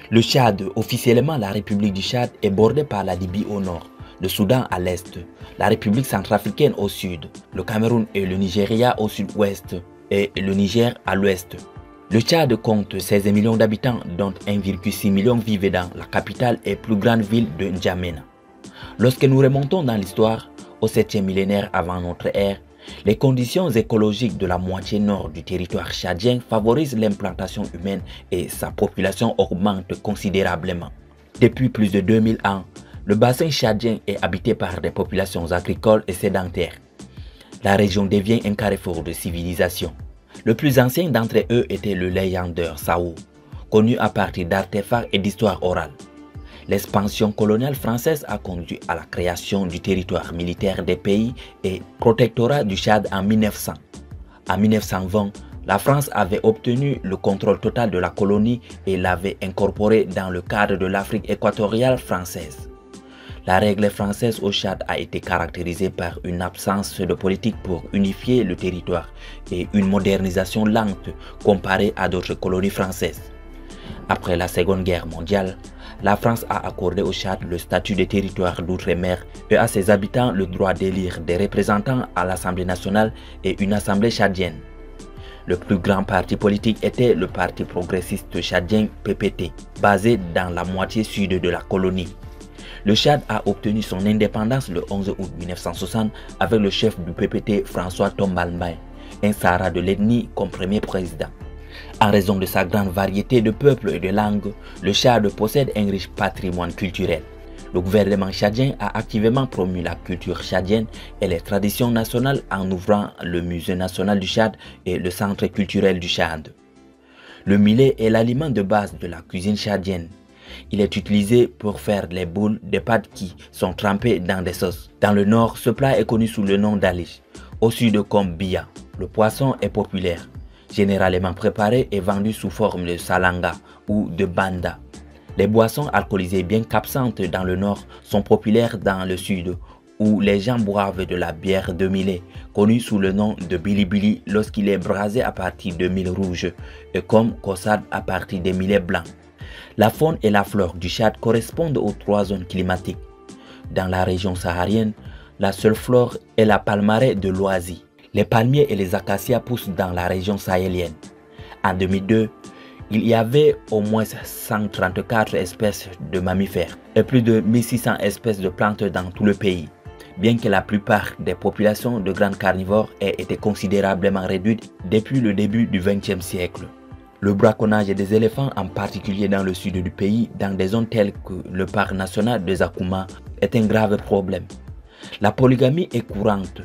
Le Tchad, officiellement la République du Tchad, est bordé par la Libye au nord, le Soudan à l'est, la République centrafricaine au sud, le Cameroun et le Nigeria au sud-ouest et le Niger à l'ouest. Le Tchad compte 16 millions d'habitants dont 1,6 million vivent dans la capitale et plus grande ville de N'Djamena. Lorsque nous remontons dans l'histoire, au 7e millénaire avant notre ère, les conditions écologiques de la moitié nord du territoire tchadien favorisent l'implantation humaine et sa population augmente considérablement. Depuis plus de 2000 ans, le bassin tchadien est habité par des populations agricoles et sédentaires. La région devient un carrefour de civilisation. Le plus ancien d'entre eux était le légendaire Sao, connu à partir d'artefacts et d'histoires orales. L'expansion coloniale française a conduit à la création du territoire militaire des pays et protectorat du Tchad en 1900. En 1920, la France avait obtenu le contrôle total de la colonie et l'avait incorporée dans le cadre de l'Afrique équatoriale française. La règle française au Tchad a été caractérisée par une absence de politique pour unifier le territoire et une modernisation lente comparée à d'autres colonies françaises. Après la Seconde Guerre mondiale, la France a accordé au Tchad le statut de territoire d'outre-mer et à ses habitants le droit d'élire des représentants à l'Assemblée nationale et une assemblée tchadienne. Le plus grand parti politique était le Parti progressiste tchadien PPT, basé dans la moitié sud de la colonie. Le Tchad a obtenu son indépendance le 11 août 1960 avec le chef du PPT François Tombalbaye, un Sahara de l'ethnie comme premier président. En raison de sa grande variété de peuples et de langues, le Tchad possède un riche patrimoine culturel. Le gouvernement tchadien a activement promu la culture tchadienne et les traditions nationales en ouvrant le Musée national du Tchad et le Centre culturel du Tchad. Le millet est l'aliment de base de la cuisine tchadienne. Il est utilisé pour faire les boules de pâtes qui sont trempées dans des sauces. Dans le nord, ce plat est connu sous le nom d'alish. Au sud comme bia, le poisson est populaire, généralement préparé et vendu sous forme de salanga ou de banda. Les boissons alcoolisées bien qu'absentes dans le nord sont populaires dans le sud, où les gens boivent de la bière de millet, connue sous le nom de bilibili lorsqu'il est brasé à partir de millet rouge, et comme kossad à partir des millets blancs. La faune et la flore du Tchad correspondent aux trois zones climatiques. Dans la région saharienne, la seule flore est la palmeraie de l'Oasis. Les palmiers et les acacias poussent dans la région sahélienne. En 2002, il y avait au moins 134 espèces de mammifères et plus de 1600 espèces de plantes dans tout le pays, bien que la plupart des populations de grands carnivores aient été considérablement réduites depuis le début du XXe siècle. Le braconnage des éléphants, en particulier dans le sud du pays, dans des zones telles que le parc national de Zakouma, est un grave problème. La polygamie est courante.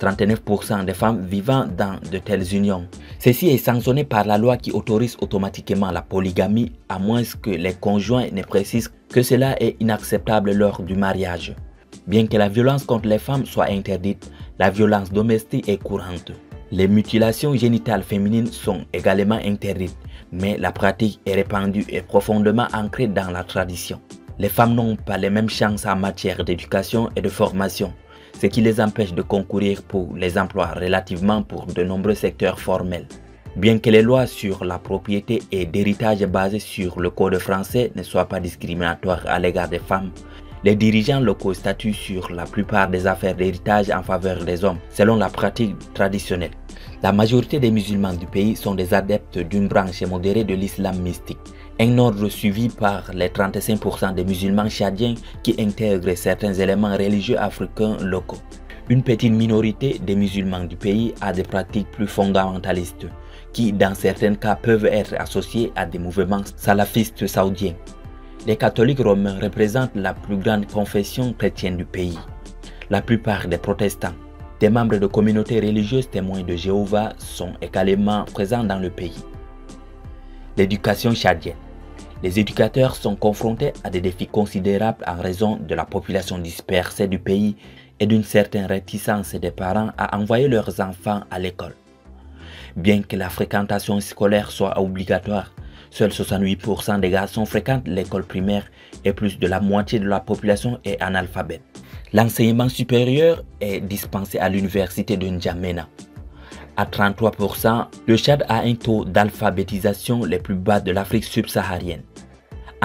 39% des femmes vivant dans de telles unions. Ceci est sanctionné par la loi qui autorise automatiquement la polygamie à moins que les conjoints ne précisent que cela est inacceptable lors du mariage. Bien que la violence contre les femmes soit interdite, la violence domestique est courante. Les mutilations génitales féminines sont également interdites, mais la pratique est répandue et profondément ancrée dans la tradition. Les femmes n'ont pas les mêmes chances en matière d'éducation et de formation, ce qui les empêche de concourir pour les emplois relativement pour de nombreux secteurs formels. Bien que les lois sur la propriété et d'héritage basées sur le code français ne soient pas discriminatoires à l'égard des femmes, les dirigeants locaux statuent sur la plupart des affaires d'héritage en faveur des hommes, selon la pratique traditionnelle. La majorité des musulmans du pays sont des adeptes d'une branche modérée de l'islam mystique, un ordre suivi par les 35% des musulmans tchadiens qui intègrent certains éléments religieux africains locaux. Une petite minorité des musulmans du pays a des pratiques plus fondamentalistes, qui dans certains cas peuvent être associés à des mouvements salafistes saoudiens. Les catholiques romains représentent la plus grande confession chrétienne du pays. La plupart des protestants, des membres de communautés religieuses témoins de Jéhovah sont également présents dans le pays. L'éducation tchadienne. Les éducateurs sont confrontés à des défis considérables en raison de la population dispersée du pays et d'une certaine réticence des parents à envoyer leurs enfants à l'école. Bien que la fréquentation scolaire soit obligatoire, seuls 68% des garçons fréquentent l'école primaire et plus de la moitié de la population est analphabète. L'enseignement supérieur est dispensé à l'université de N'Djamena. À 33%, le Tchad a un taux d'alphabétisation les plus bas de l'Afrique subsaharienne.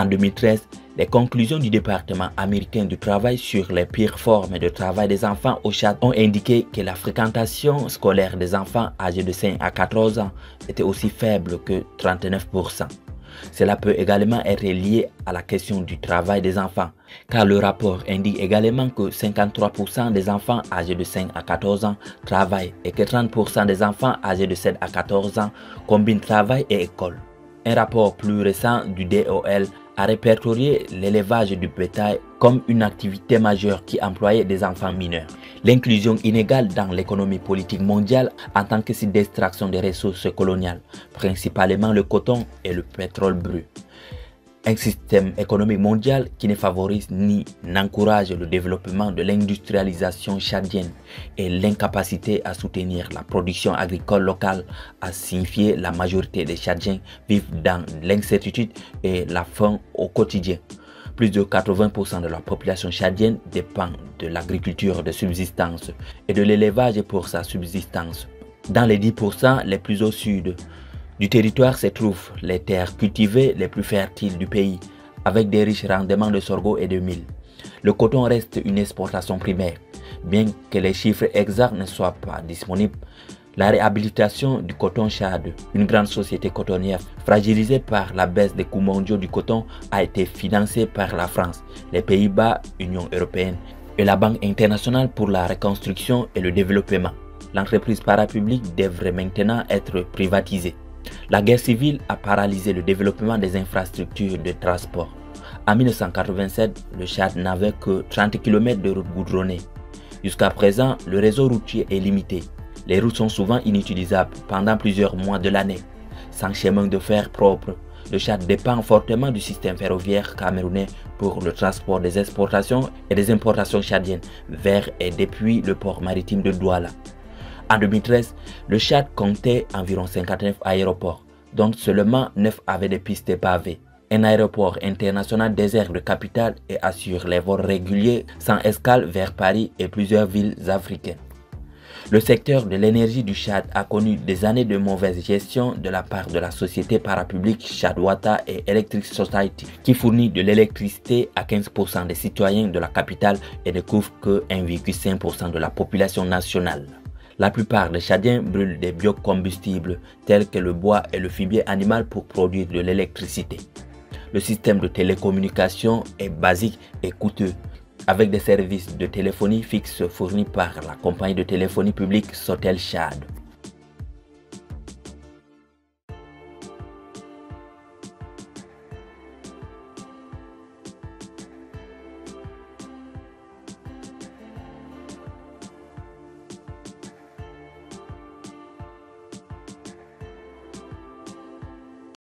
En 2013, les conclusions du département américain du travail sur les pires formes de travail des enfants au Tchad ont indiqué que la fréquentation scolaire des enfants âgés de 5 à 14 ans était aussi faible que 39%. Cela peut également être lié à la question du travail des enfants, car le rapport indique également que 53% des enfants âgés de 5 à 14 ans travaillent et que 30% des enfants âgés de 7 à 14 ans combinent travail et école. Un rapport plus récent du DOL a répertorié l'élevage du bétail comme une activité majeure qui employait des enfants mineurs. L'inclusion inégale dans l'économie politique mondiale en tant que site d'extraction des ressources coloniales, principalement le coton et le pétrole brut. Un système économique mondial qui ne favorise ni n'encourage le développement de l'industrialisation tchadienne et l'incapacité à soutenir la production agricole locale a signifié la majorité des Tchadiens vivent dans l'incertitude et la faim au quotidien. Plus de 80% de la population tchadienne dépend de l'agriculture de subsistance et de l'élevage pour sa subsistance. Dans les 10% les plus au sud du territoire se trouvent les terres cultivées les plus fertiles du pays, avec des riches rendements de sorgho et de mil. Le coton reste une exportation primaire. Bien que les chiffres exacts ne soient pas disponibles, la réhabilitation du coton Tchad, une grande société cotonnière fragilisée par la baisse des coûts mondiaux du coton, a été financée par la France, les Pays-Bas, l'Union européenne et la Banque internationale pour la reconstruction et le développement. L'entreprise parapublique devrait maintenant être privatisée. La guerre civile a paralysé le développement des infrastructures de transport. En 1987, le Tchad n'avait que 30 km de routes goudronnées. Jusqu'à présent, le réseau routier est limité. Les routes sont souvent inutilisables pendant plusieurs mois de l'année. Sans chemin de fer propre, le Tchad dépend fortement du système ferroviaire camerounais pour le transport des exportations et des importations tchadiennes vers et depuis le port maritime de Douala. En 2013, le Tchad comptait environ 59 aéroports, dont seulement 9 avaient des pistes pavées. Un aéroport international dessert de capitale et assure les vols réguliers sans escale vers Paris et plusieurs villes africaines. Le secteur de l'énergie du Tchad a connu des années de mauvaise gestion de la part de la société parapublique Tchad-Ouattara et Electric Society, qui fournit de l'électricité à 15% des citoyens de la capitale et ne couvre que 1,5% de la population nationale. La plupart des Tchadiens brûlent des biocombustibles tels que le bois et le fumier animal pour produire de l'électricité. Le système de télécommunication est basique et coûteux, avec des services de téléphonie fixe fournis par la compagnie de téléphonie publique Sotel Tchad.